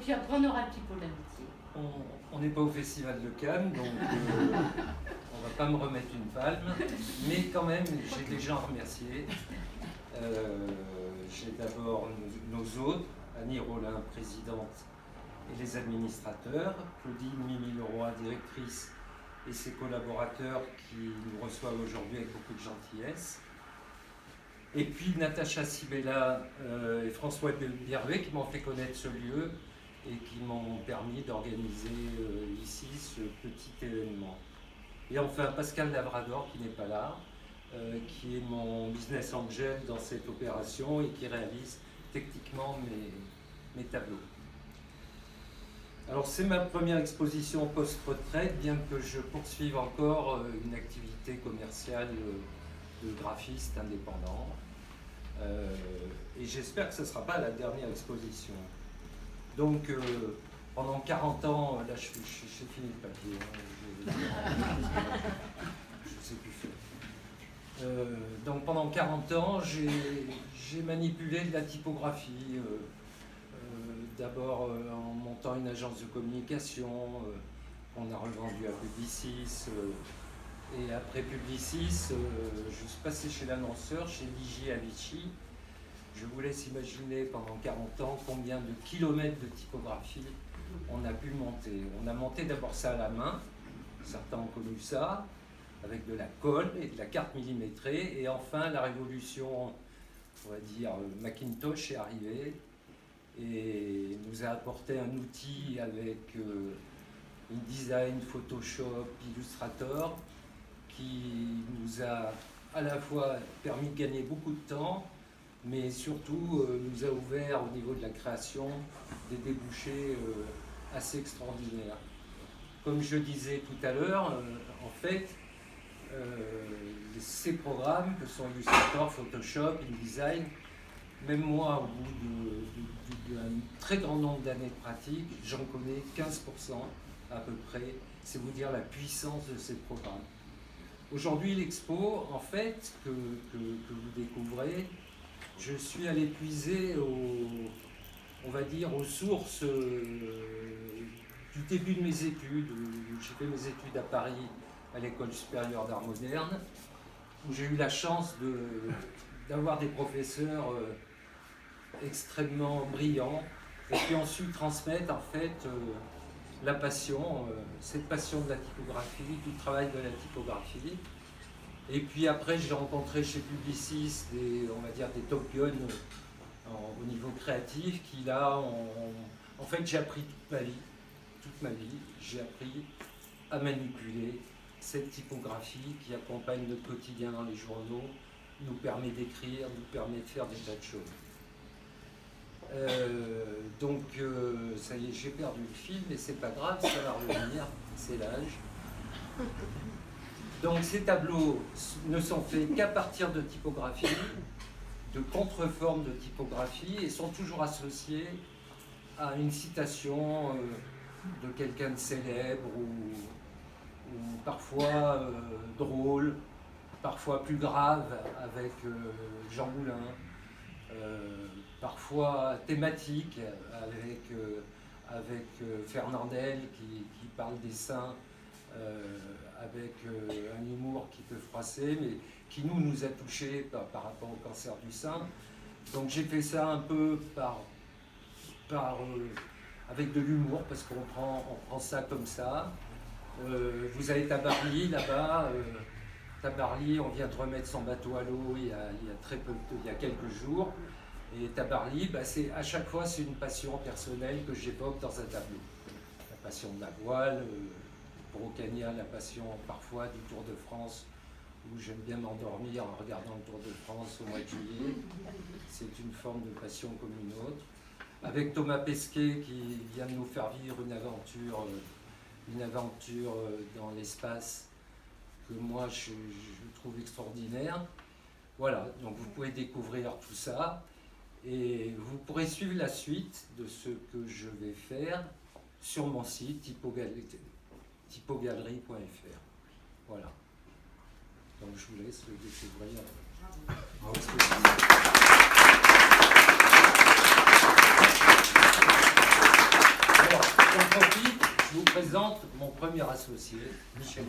tu es appreneur à Typo d'amitié. On n'est pas au Festival de Cannes, donc on va pas me remettre une palme, mais quand même, j'ai des gens à remercier. J'ai d'abord nos hôtes, Annie Rollin, présidente, et les administrateurs, Claudine Mimi-Leroy, directrice, et ses collaborateurs qui nous reçoivent aujourd'hui avec beaucoup de gentillesse. Et puis Natacha Sibella et François Biervé qui m'ont fait connaître ce lieu et qui m'ont permis d'organiser ici ce petit événement. Et enfin Pascal Lavrador qui n'est pas là, qui est mon business angel dans cette opération et qui réalise techniquement mes tableaux. Alors c'est ma première exposition post-retraite, bien que je poursuive encore une activité commerciale de graphiste indépendant. Et j'espère que ce ne sera pas la dernière exposition. Donc pendant 40 ans, là j'ai fini le papier, je ne sais plus faire. Donc pendant 40 ans, j'ai manipulé de la typographie. D'abord en montant une agence de communication qu'on a revendue à Publicis, et après Publicis, je suis passé chez l'annonceur, chez Ligier à Vichy. Je vous laisse imaginer pendant 40 ans combien de kilomètres de typographie on a pu monter. On a monté d'abord ça à la main, certains ont connu ça, avec de la colle et de la carte millimétrée, et enfin la révolution, on va dire Macintosh est arrivée, et nous a apporté un outil avec InDesign, Photoshop, Illustrator, qui nous a à la fois permis de gagner beaucoup de temps, mais surtout nous a ouvert au niveau de la création des débouchés assez extraordinaires. Comme je disais tout à l'heure, en fait, ces programmes que sont Illustrator, Photoshop, InDesign, même moi, au bout d'un très grand nombre d'années de pratique, j'en connais 15% à peu près. C'est vous dire la puissance de ces programmes. Aujourd'hui, l'expo, en fait, que vous découvrez, je suis allé puiser on va dire, aux sources du début de mes études. J'ai fait mes études à Paris, à l'École supérieure d'art moderne, où j'ai eu la chance d'avoir des professeurs extrêmement brillants, et qui ont su transmettre en fait la passion, cette passion de la typographie, du travail de la typographie. Et puis après j'ai rencontré chez Publicis on va dire des top guns au niveau créatif qui là, en fait j'ai appris toute ma vie, j'ai appris à manipuler cette typographie qui accompagne notre quotidien dans les journaux, nous permet d'écrire, nous permet de faire des tas de choses. Donc ça y est, j'ai perdu le fil, mais c'est pas grave, ça va revenir, c'est l'âge. Donc ces tableaux ne sont faits qu'à partir de typographie, de contreformes de typographie, et sont toujours associés à une citation de quelqu'un de célèbre ou parfois drôle, parfois plus grave avec Jean Moulin. Parfois thématique avec Fernandel qui parle des saints avec un humour qui peut froisser, mais qui nous a touchés par rapport au cancer du sein. Donc j'ai fait ça un peu avec de l'humour, parce qu'on prend ça comme ça. Vous avez Tabarly là-bas. Tabarly, on vient de remettre son bateau à l'eau il y a quelques jours. Et Tabarly, à chaque fois, c'est une passion personnelle que j'évoque dans un tableau. La passion de la voile, pour Ocania, la passion parfois du Tour de France, où j'aime bien m'endormir en regardant le Tour de France au mois de juillet. C'est une forme de passion comme une autre. Avec Thomas Pesquet qui vient de nous faire vivre une aventure dans l'espace que moi je trouve extraordinaire. Voilà, donc vous pouvez découvrir tout ça. Et vous pourrez suivre la suite de ce que je vais faire sur mon site typogalerie.fr. Voilà. Donc je vous laisse le découvrir. J'en profite, je vous présente mon premier associé, Michel.